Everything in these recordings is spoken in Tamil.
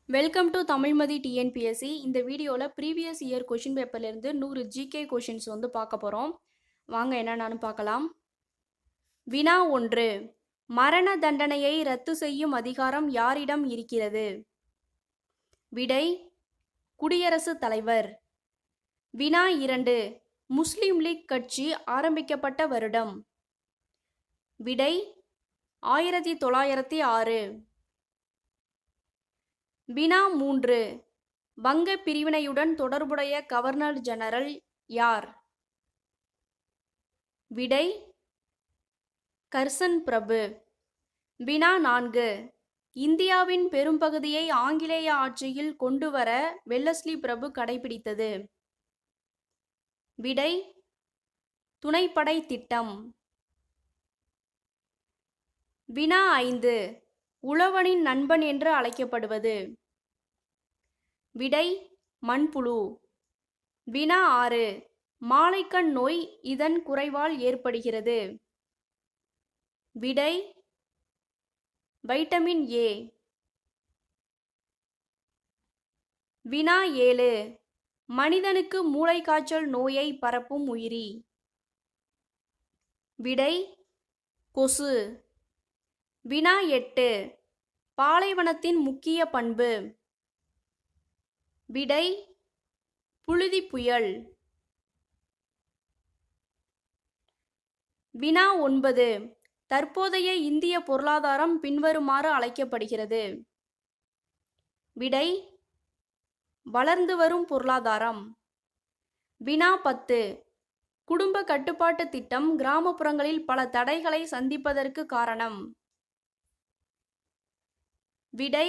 Welcome to Tamilmathi TNPSC. இந்த வீடியோவில் ப்ரீவியஸ் இயர் கொஷின் பேப்பர்லேருந்து 100 ஜிகே கொஷின்ஸ் பார்க்க போகிறோம். வாங்க என்னென்னு பார்க்கலாம். வினா 1. மரண தண்டனையை ரத்து செய்யும் அதிகாரம் யாரிடம் இருக்கிறது? விடை: குடியரசுத் தலைவர். வினா 2. முஸ்லீம் லீக் கட்சி ஆரம்பிக்கப்பட்ட வருடம்? விடை: 1906. வினா 3. வங்க பிரிவினையுடன் தொடர்புடைய கவர்னர் ஜெனரல் யார்? விடை: கர்சன் பிரபு. வினா 4. இந்தியாவின் பெரும்பகுதியை ஆங்கிலேய ஆட்சியில் கொண்டுவர வெல்லஸ்லி பிரபு கடைபிடித்தது? விடை: துணைப்படை திட்டம். வினா 5. உழவனின் நண்பன் என்று அழைக்கப்படுவது? விடை: மண்புழு. வினா 6. மாலைக்கண் நோய் இதன் குறைவால் ஏற்படுகிறது? விடை: வைட்டமின் ஏ. வினா 7. மனிதனுக்கு மூளைக்காய்ச்சல் நோயை பரப்பும் உயிரி? விடை: கொசு. வினா 8. பாலைவனத்தின் முக்கிய பண்பு? விடை: புழுதி புயல். வினா 9. தற்போதைய இந்திய பொருளாதாரம் பின்வருமாறு அழைக்கப்படுகிறது? விடை: வளர்ந்து வரும் பொருளாதாரம். வினா 10. குடும்ப கட்டுப்பாட்டு திட்டம் கிராமப்புறங்களில் பல தடைகளை சந்திப்பதற்கு காரணம்? விடை: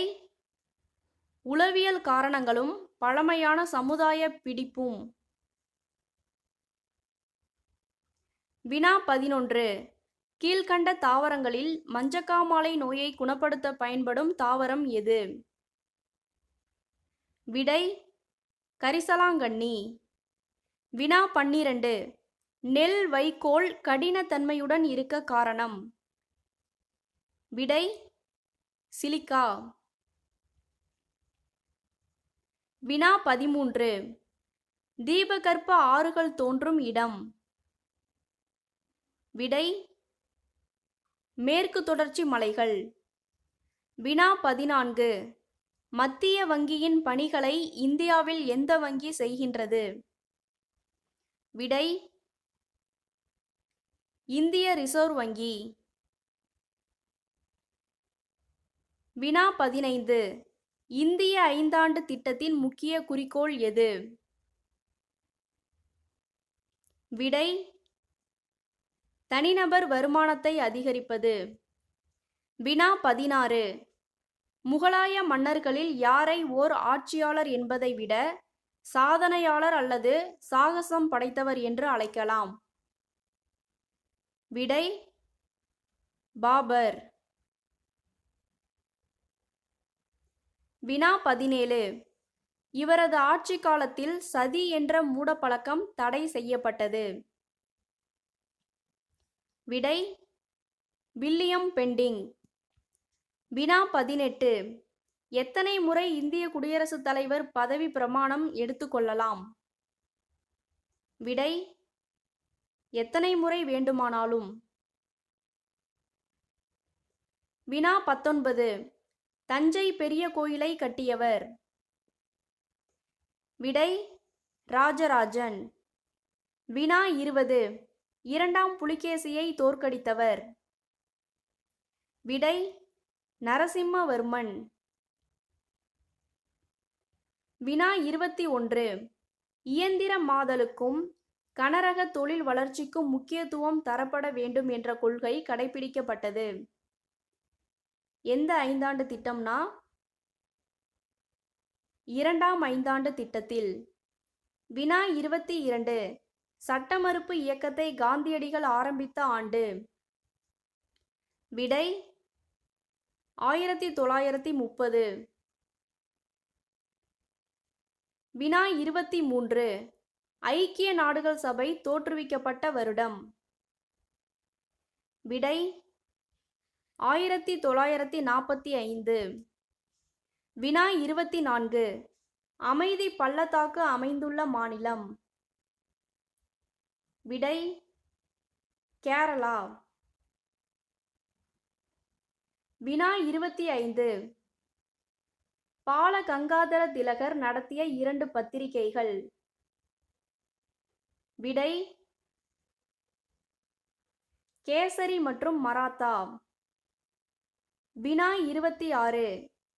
உளவியல் காரணங்களும் பழமையான சமுதாய பிடிப்பும். வினா 11. கீழ்கண்ட தாவரங்களில் மஞ்சக்காமாலை நோயை குணப்படுத்த பயன்படும் தாவரம் எது? விடை: கரிசலாங்கண்ணி. வினா 12. நெல் வைக்கோல் கடினத்தன்மையுடன் இருக்க காரணம்? விடை: சிலிக்கா. வினா 13. தீபகற்ப ஆறுகள் தோன்றும் இடம்? விடை: மேற்கு தொடர்ச்சி மலைகள். வினா 14. மத்திய வங்கியின் பணிகளை இந்தியாவில் எந்த வங்கி செய்கின்றது? விடை: இந்திய ரிசர்வ் வங்கி. வினா 15. இந்திய ஐந்தாண்டு திட்டத்தின் முக்கிய குறிக்கோள் எது? விடை: தனிநபர் வருமானத்தை அதிகரிப்பது. வினா 16. முகலாய மன்னர்களில் யாரை ஓர் ஆட்சியாளர் என்பதை விட சாதனையாளர் அல்லது சாகசம் படைத்தவர் என்று அழைக்கலாம்? விடை: பாபர். வினா 17. இவரது ஆட்சி காலத்தில் சதி என்ற மூடப்பழக்கம் தடை செய்யப்பட்டது? விடை: வில்லியம் பெண்டிங். வினா 18. எத்தனை முறை இந்திய குடியரசுத் தலைவர் பதவி பிரமாணம் எடுத்துக்கொள்ளலாம்? விடை: எத்தனை முறை வேண்டுமானாலும். வினா 19. தஞ்சை பெரிய கோயிலை கட்டியவர்? விடை: ராஜராஜன். வினா 20. இரண்டாம் புலிகேசியை தோற்கடித்தவர்? விடை: நரசிம்மவர்மன். வினா 21. இயந்திரமாதலுக்கும் கனரக தொழில் வளர்ச்சிக்கும் முக்கியத்துவம் தரப்பட வேண்டும் என்ற கொள்கை கடைபிடிக்கப்பட்டது? எந்த ஐந்தாண்டு திட்டம்னா இரண்டாம் ஐந்தாண்டு திட்டத்தில். வினா 22. சட்ட மறுப்பு இயக்கத்தை காந்தியடிகள் ஆரம்பித்த ஆண்டு? விடை: 1930. வினா 23. ஐக்கிய நாடுகள் சபை தோற்றுவிக்கப்பட்ட வருடம்? விடை: 1945. வினா 24. அமைதி பள்ளத்தாக்கு அமைந்துள்ள மாநிலம். விடை கேரளா. வினா 25. பால கங்காதர திலகர் நடத்திய 2 பத்திரிகைகள். விடை கேசரி மற்றும் மராத்தா. வினா 26.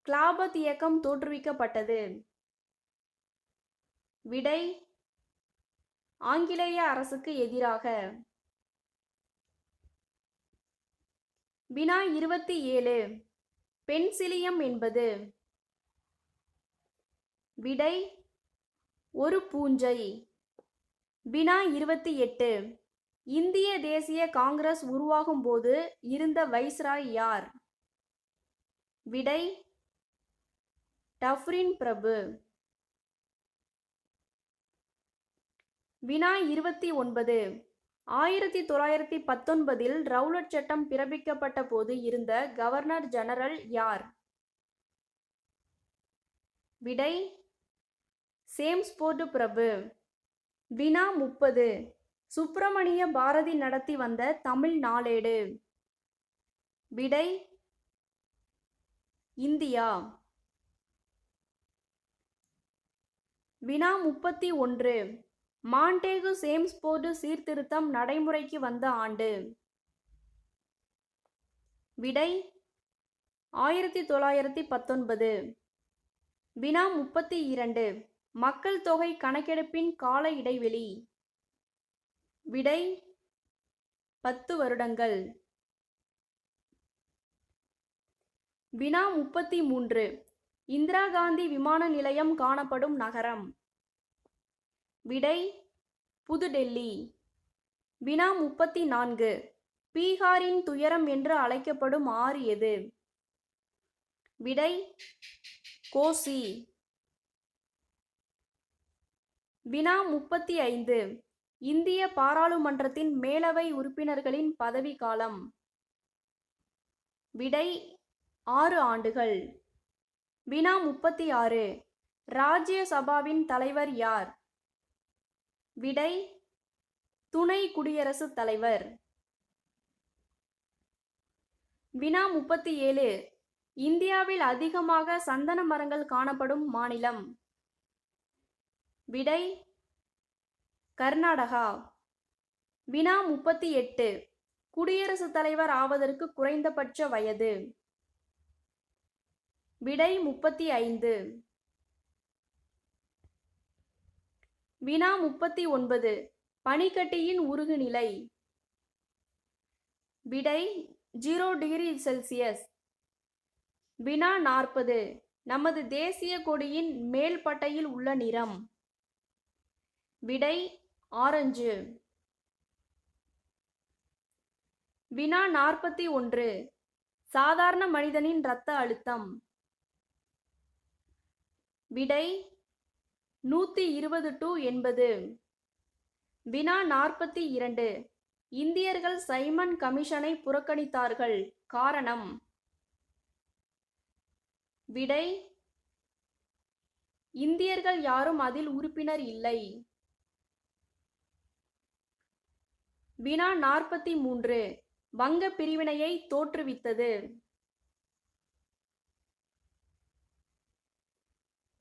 கிலாபத் இயக்கம் தோற்றுவிக்கப்பட்டது. விடை ஆங்கிலேய அரசுக்கு எதிராக. வினா 27. பென்சிலியம் என்பது. விடை ஒரு பூஞ்சை. வினா 28. இந்திய தேசிய காங்கிரஸ் உருவாகும் போது இருந்த வைஸ்ராய் யார்? விடை டஃப்ரின் பிரபு. வினா 29. 1919 ரவுலட் சட்டம் பிறப்பிக்கப்பட்ட போது இருந்த கவர்னர் ஜெனரல் யார்? விடை சேம்ஸ்போர்டு பிரபு. வினா 30. சுப்பிரமணிய பாரதி நடத்தி வந்த தமிழ் நாளேடு. விடை இந்தியா. வினா 31. மாண்டேகு சேம்ஸ்போர்டு சீர்திருத்தம் நடைமுறைக்கு வந்த ஆண்டு. விடை 1919. வினா 32. மக்கள் தொகை கணக்கெடுப்பின் கால இடைவெளி. விடை 10 வருடங்கள். வினா 33. இந்திரா காந்தி விமான நிலையம் காணப்படும் நகரம். விடை புதுடெல்லி. வினா 34. பீகாரின் துயரம் என்று அழைக்கப்படும் ஆறு எது? விடை கோசி. வினா 35. இந்திய பாராளுமன்றத்தின் மேலவை உறுப்பினர்களின் பதவி காலம். விடை 6 ஆண்டுகள். வினா 36. ராஜ்யசபாவின் தலைவர் யார்? விடை துணை குடியரசுத் தலைவர். வினா 37. இந்தியாவில் அதிகமாக சந்தன மரங்கள் காணப்படும் மாநிலம். விடை கர்நாடகா. வினா 38. குடியரசுத் தலைவர் ஆவதற்கு குறைந்தபட்ச வயது. விடை 35. வினா 39. பனிக்கட்டியின் உருகுநிலை. விடை 0 டிகிரி செல்சியஸ். வினா 40. நமது தேசிய கொடியின் மேல் பட்டையில் உள்ள நிறம். விடை ஆரஞ்சு. வினா 41. சாதாரண மனிதனின் இரத்த அழுத்தம். விடை 120/80. வினா 42. இந்தியர்கள் சைமன் கமிஷனை புறக்கணித்தார்கள். காரணம். விடை இந்தியர்கள் யாரும் அதில் உறுப்பினர் இல்லை. வினா 43. வங்க பிரிவினையை தோற்றுவித்தது.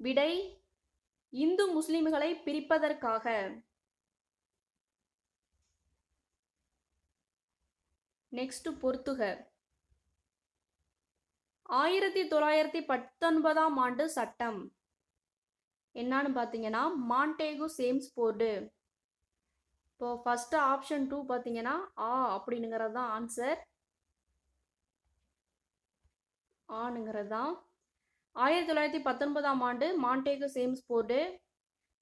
விடை இந்து முஸ்லிம்களை பிரிப்பதற்காக. நெக்ஸ்ட் பொறுத்துக. 1919 ஆண்டு சட்டம் என்னன்னு பார்த்தீங்கன்னா மாண்டேகு சேம்ஸ்போர்டு. இப்போ ஃபர்ஸ்ட் ஆப்ஷன் 2 பார்த்தீங்கன்னா அப்படிங்கிறது தான் ஆன்சர். ஆனுங்கிறது தான். 1919 ஆண்டு மாண்டேகு சேம்ஸ்போர்டு.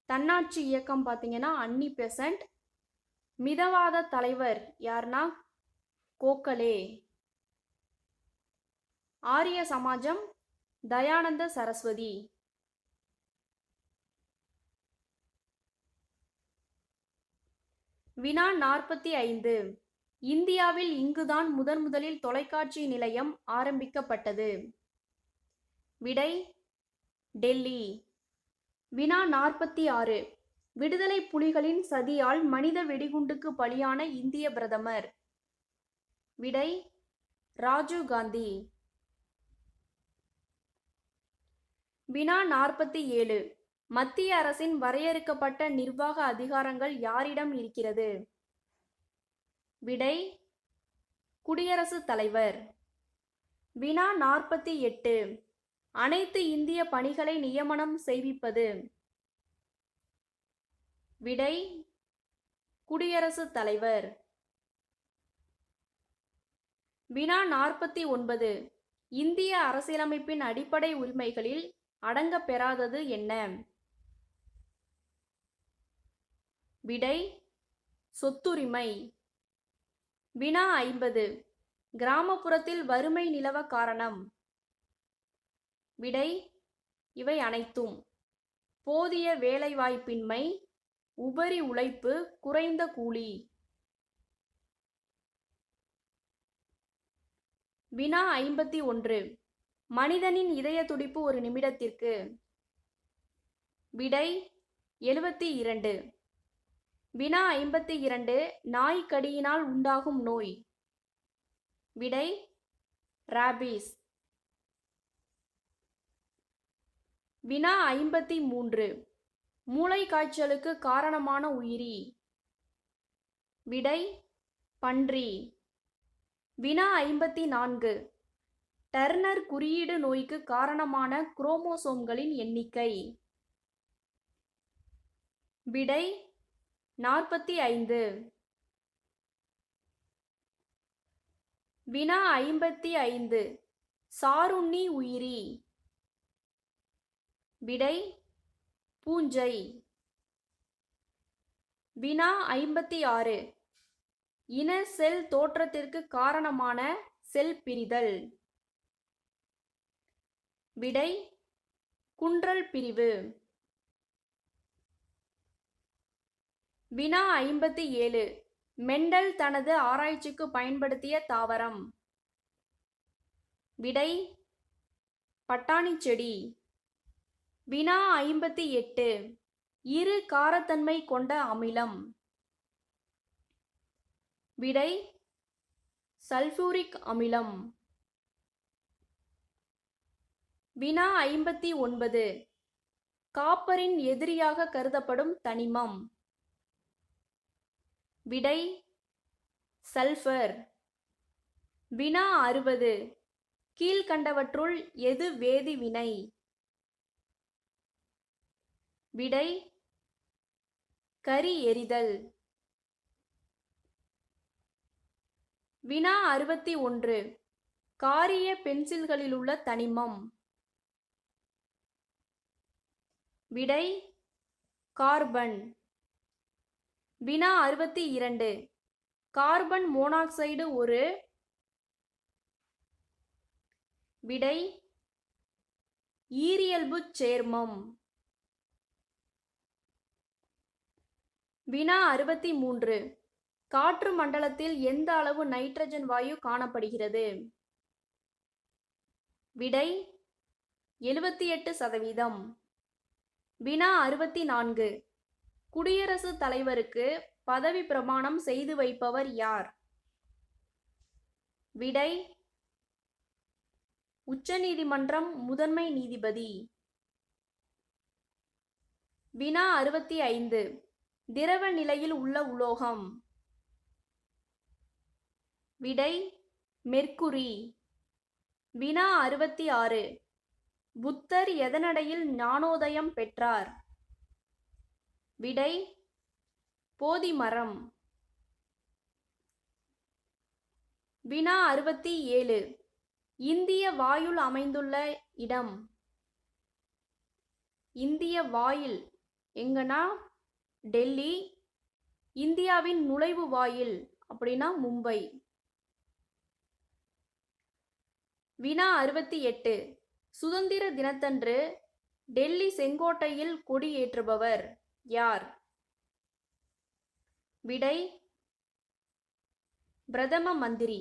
தன்னாட்சி இயக்கம் பார்த்தீங்கன்னா அன்னி பெசன்ட். மிதவாத தலைவர் யாருன்னா கோகலே. ஆரிய சமாஜம் தயானந்த சரஸ்வதி. வினா 45. இந்தியாவில் இங்குதான் முதலில் தொலைக்காட்சி நிலையம் ஆரம்பிக்கப்பட்டது. விடை டெல்லி. வினா 46. விடுதலை புலிகளின் சதியால் மனித வெடிகுண்டுக்கு பலியான இந்திய பிரதமர். விடை ராஜீவ் காந்தி. வினா 47. மத்திய அரசின் வரையறுக்கப்பட்ட நிர்வாக அதிகாரங்கள் யாரிடம் இருக்கிறது? விடை குடியரசுத் தலைவர். வினா 48. அனைத்து இந்திய பணிகளை நியமனம் செய்விப்பது. விடை குடியரசுத் தலைவர். வினா 49. இந்திய அரசியலமைப்பின் அடிப்படை உரிமைகளில் அடங்கப் பெறாதது என்ன? விடை சொத்துரிமை. வினா 50. கிராமப்புறத்தில் வறுமை நிலவ காரணம். விடை இவை அனைத்தும். போதிய வேலைவாய்ப்பின்மை, உபரி உழைப்பு, குறைந்த கூலி. வினா 51. மனிதனின் இதய துடிப்பு ஒரு நிமிடத்திற்கு. விடை 72. வினா 52. நாய் கடியினால் உண்டாகும் நோய். விடை ராபிஸ். வினா 53. மூளை காய்ச்சலுக்கு காரணமான உயிரி. விடை பன்றி. வினா 54. டர்னர் குறியீடு நோய்க்கு காரணமான குரோமோசோம்களின் எண்ணிக்கை. விடை 45. வினா 55. சாருண்ணி உயிரி. விடை பூஞ்சை. வினா 56. இன செல் தோற்றத்திற்கு காரணமான செல் பிரிதல். விடை குன்றல் பிரிவு. வினா 57. மெண்டல் தனது ஆராய்ச்சிக்கு பயன்படுத்திய தாவரம். விடை பட்டாணி செடி. வினா 58. இரு காரத்தன்மை கொண்ட அமிலம். விடை சல்பூரிக் அமிலம். வினா 59. காப்பரின் எதிரியாக கருதப்படும் தனிமம். விடை சல்பர். வினா 60. கீழ்கண்டவற்றுள் எது வேதிவினை? விடை கரி எரிதல். வினா 61. காரிய பென்சில்களிலுள்ள தனிமம். விடை கார்பன். வினா 62. கார்பன் மோனாக்சைடு ஒரு. விடை ஈரியல்புச் சேர்மம். வினா 63. காற்று மண்டலத்தில் எந்த அளவு நைட்ரஜன் வாயு காணப்படுகிறது? விடை 78%. வினா 64. குடியரசுத் தலைவருக்கு பதவி பிரமாணம் செய்து வைப்பவர் யார்? விடை உச்சநீதிமன்றம் முதன்மை நீதிபதி. வினா 65. திரவ நிலையில் உள்ள உலோகம். விடை மெர்க்குரி. வினா 66. புத்தர் எதனடையில் ஞானோதயம் பெற்றார்? விடை போதி மரம். வினா 67. இந்திய வாயில் அமைந்துள்ள இடம். இந்திய வாயில் எங்கன்னா டெல்லி. இந்தியாவின் நுழைவு வாயில் அப்படின்னா மும்பை. வினா 68. சுதந்திர தினத்தன்று டெல்லி செங்கோட்டையில் கொடி ஏற்றுபவர் யார்? விடை பிரதம மந்திரி.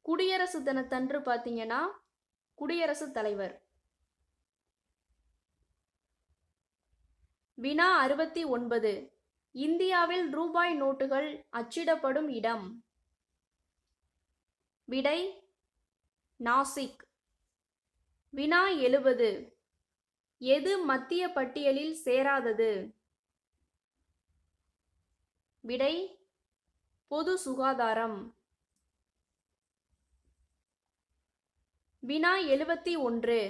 குடியரசு தினத்தன்று பார்த்தீங்கன்னா குடியரசுத் தலைவர். வினா 69. இந்தியாவில் ரூபாய் நோட்டுகள் அச்சிடப்படும் இடம். விடை நாசிக். வினா 70. எது மத்திய பட்டியலில் சேராதது? விடை பொது சுகாதாரம். வினா 71.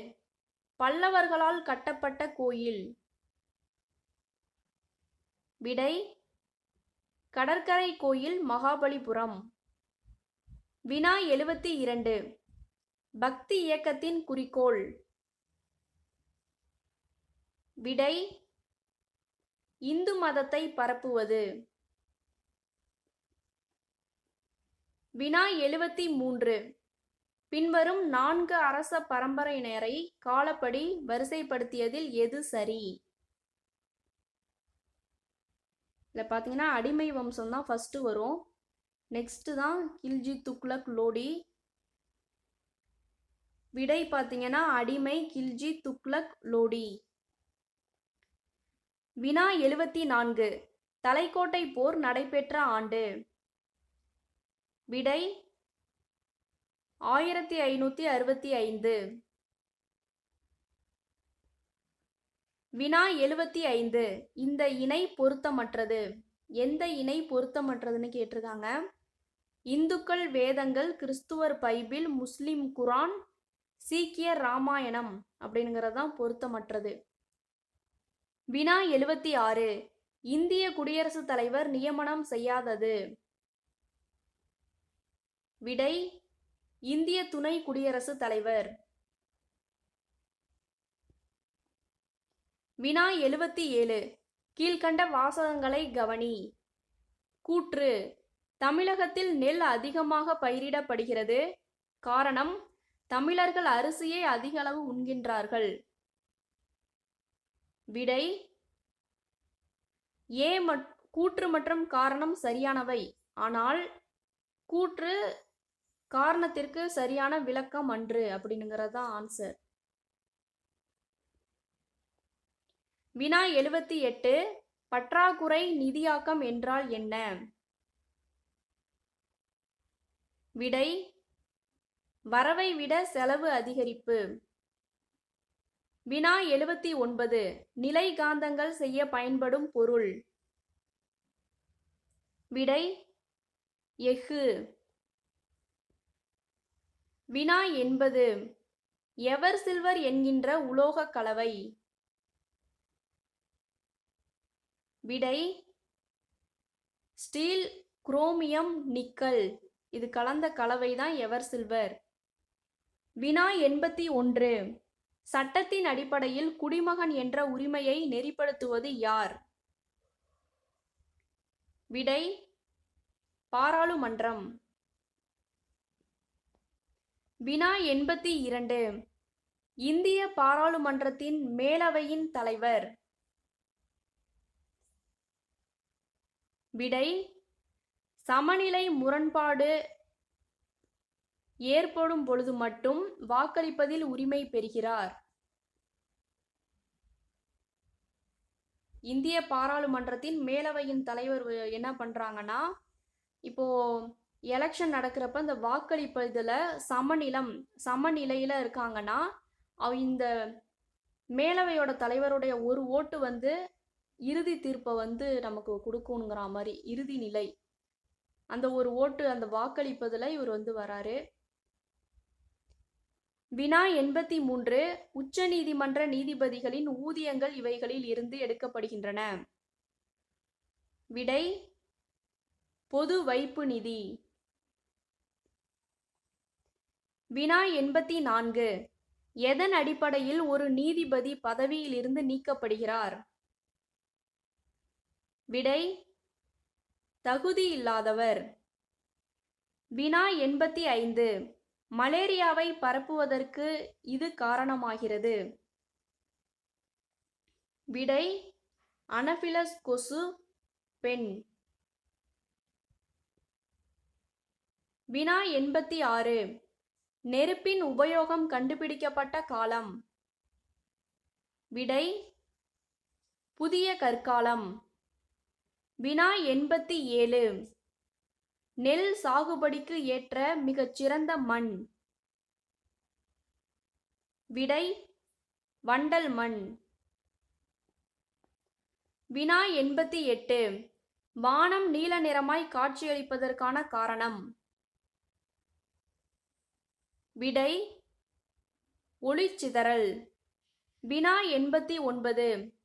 பல்லவர்களால் கட்டப்பட்ட கோயில். விடை கடற்கரை கோயில், மகாபலிபுரம். வினா 72. பக்தி இயக்கத்தின் குறிக்கோள். விடை இந்து மதத்தை பரப்புவது. வினா 73. பின்வரும் 4 அரச பரம்பரையினரை காலப்படி வரிசைப்படுத்தியதில் எது சரி? இதில் பார்த்தீங்கன்னா அடிமை வம்சம் தான் ஃபஸ்ட்டு வரும். நெக்ஸ்ட்டு தான் கில்ஜி, துக்ளக், லோடி. விடை பார்த்தீங்கன்னா அடிமை, கில்ஜி, துக்ளக், லோடி. வினா 74. தலைக்கோட்டை போர் நடைபெற்ற ஆண்டு. விடை 1565. வினா 75. இந்த இணை பொருத்தமற்றது. எந்த இணை பொருத்தமற்றதுன்னு கேட்டிருக்காங்க. இந்துக்கள் வேதங்கள், கிறிஸ்துவர் பைபிள், முஸ்லிம் குரான், சீக்கியர் ராமாயணம் அப்படிங்கிறது தான் பொருத்தமற்றது. வினா 76. இந்திய குடியரசுத் தலைவர் நியமனம் செய்யாதது. விடை இந்திய துணை குடியரசுத் தலைவர். வினா 77. கீழ்கண்ட வாசகங்களை கவனி. கூற்று: தமிழகத்தில் நெல் அதிகமாக பயிரிடப்படுகிறது. காரணம்: தமிழர்கள் அரிசியை அதிக அளவு உண்கின்றார்கள். விடை ஏ. கூற்று மற்றும் காரணம் சரியானவை, ஆனால் கூற்று காரணத்திற்கு சரியான விளக்கம் அன்று அப்படிங்கிறது தான் ஆன்சர். வினா 78. பற்றாக்குறை நிதியாக்கம் என்றால் என்ன? விடை வரவை விட செலவு அதிகரிப்பு. வினா 79. நிலை காந்தங்கள் செய்ய பயன்படும் பொருள். விடை எஃகு. வினா 80. எவர் சில்வர் என்கின்ற உலோக கலவை. விடை ஸ்டீல், குரோமியம், நிக்கல். இது கலந்த கலவை தான் எவர் சில்வர். வினா 81. சட்டத்தின் அடிப்படையில் குடிமகன் என்ற உரிமையை நெறிப்படுத்துவது யார்? விடை பாராளுமன்றம். வினா 82. இந்திய பாராளுமன்றத்தின் மேலவையின் தலைவர். விடை சமநிலை முரண்பாடு ஏற்படும் பொழுது மட்டும் வாக்களிப்பதில் உரிமை பெறுகிறார். இந்திய பாராளுமன்றத்தின் மேலவையின் தலைவர் என்ன பண்றாங்கன்னா, இப்போ எலெக்ஷன் நடக்கிறப்ப இந்த வாக்களிப்பதில் சமநிலையில இருக்காங்கன்னா, இந்த மேலவையோட தலைவருடைய ஒரு ஓட்டு இறுதி தீர்ப்பை நமக்கு கொடுக்கணுங்கிற மாதிரி இறுதி நிலை. அந்த ஒரு ஓட்டு அந்த வாக்களிப்பதில் இவர் வராரு. வினா 83. உச்ச நீதிமன்ற நீதிபதிகளின் ஊதியங்கள் இவைகளில் இருந்து எடுக்கப்படுகின்றன. விடை பொது வைப்பு நிதி. வினா 84. எதன் அடிப்படையில் ஒரு நீதிபதி பதவியில் இருந்து நீக்கப்படுகிறார்? விடை தகுதி இல்லாதவர். வினா 85. மலேரியாவை பரப்புவதற்கு இது காரணமாகிறது. விடை அனபிலஸ் கொசு, பெண். வினா 86. நெருப்பின் உபயோகம் கண்டுபிடிக்கப்பட்ட காலம். விடை புதிய கற்காலம். வினா 87. நெல் சாகுபடிக்கு ஏற்ற மிகச் சிறந்த மண். விடை வண்டல் மண். வினா 88. வானம் நீல நிறமாய் காட்சியளிப்பதற்கான காரணம். விடை ஒளிச்சிதறல். வினா 89.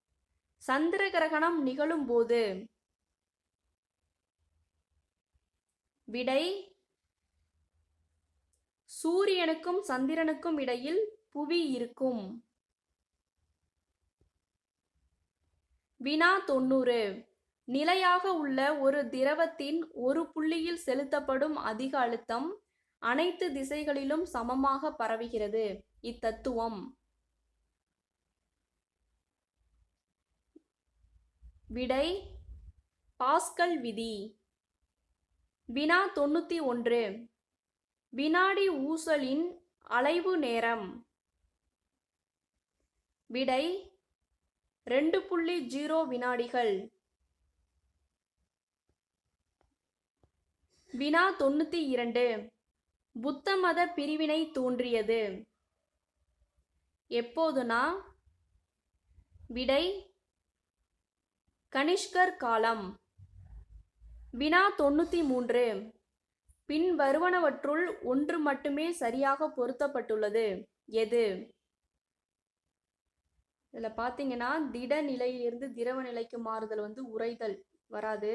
சந்திர கிரகணம் நிகழும் போது. விடை சூரியனுக்கும் சந்திரனுக்கும் இடையில் புவி இருக்கும். வினா 90. நிலையாக உள்ள ஒரு திரவத்தின் ஒரு புள்ளியில் செலுத்தப்படும் அதிக அழுத்தம் அனைத்து திசைகளிலும் சமமாக பரவுகிறது. இத்தத்துவம். விடை பாஸ்கல் விதி. வினா 91. வினாடி ஊசலின் அலைவு நேரம். விடை 2.0 வினாடிகள். வினா 92. புத்த மத பிரிவினை தோன்றியது எப்போதுனா. விடை கனிஷ்கர் காலம். வினா 93. பின் வருவனவற்றுள் ஒன்று மட்டுமே சரியாக பொருத்தப்பட்டுள்ளது. எது? இதில் பார்த்தீங்கன்னா திட நிலையிலிருந்து திரவ நிலைக்கு மாறுதல் உறைதல் வராது.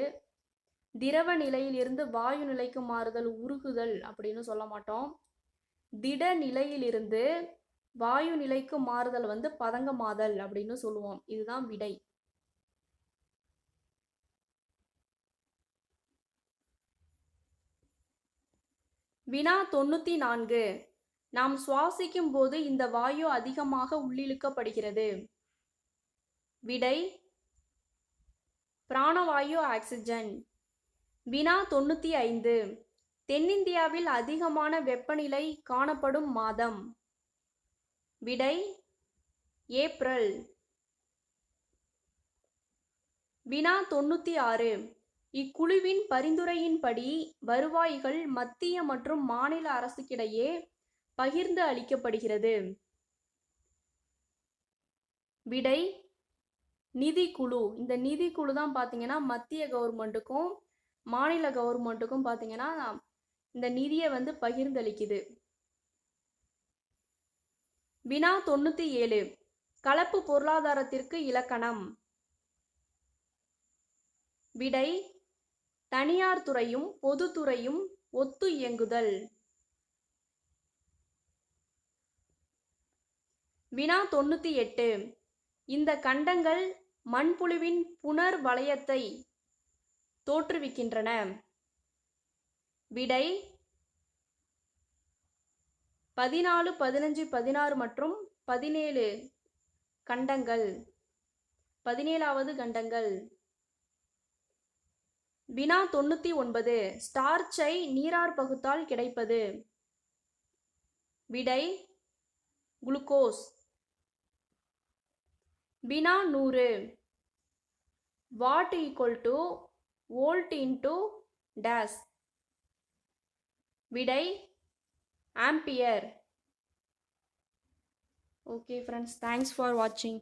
திரவ நிலையிலிருந்து வாயு நிலைக்கு மாறுதல் உருகுதல் அப்படின்னு சொல்ல மாட்டோம். திட நிலையிலிருந்து வாயு நிலைக்கு மாறுதல் பதங்கமாதல் அப்படின்னு சொல்லுவோம். இதுதான் விடை. வினா 94. நாம் சுவாசிக்கும் போது இந்த வாயு அதிகமாக உள்ளிழுக்கப்படுகிறது. விடை பிராணவாயு ஆக்சிஜன். வினா 95. தென்னிந்தியாவில் அதிகமான வெப்பநிலை காணப்படும் மாதம். விடை ஏப்ரல். வினா 96. இக்குழுவின் பரிந்துரையின்படி வருவாய்கள் மத்திய மற்றும் மாநில அரசுக்கிடையே பகிர்ந்து அளிக்கப்படுகிறது. விடை நிதிக்குழு. இந்த நிதிக்குழு தான் பார்த்தீங்கன்னா மத்திய கவர்மெண்ட்டுக்கும் மாநில கவர்மெண்ட்டுக்கும் பார்த்தீங்கன்னா இந்த நிதியை பகிர்ந்தளிக்குது. வினா 97. கலப்பு பொருளாதாரத்திற்கு இலக்கணம். விடை தனியார் துறையும் பொதுத்துறையும் ஒத்து இயங்குதல். வினா 98. இந்த கண்டங்கள் மண்புழுவின் புனர் வளையத்தை தோற்றுவிக்கின்றன. விடை 14, 15, 16 மற்றும் 17 கண்டங்கள். 17வது கண்டங்கள். வினா 99. ஸ்டார்ச்சை நீரார் பகுத்தால் கிடைப்பது. விடை குளுக்கோஸ். வினா 100. Watt equal to volt into days. விடை ampere. Okay friends, thanks for வாட்சிங்.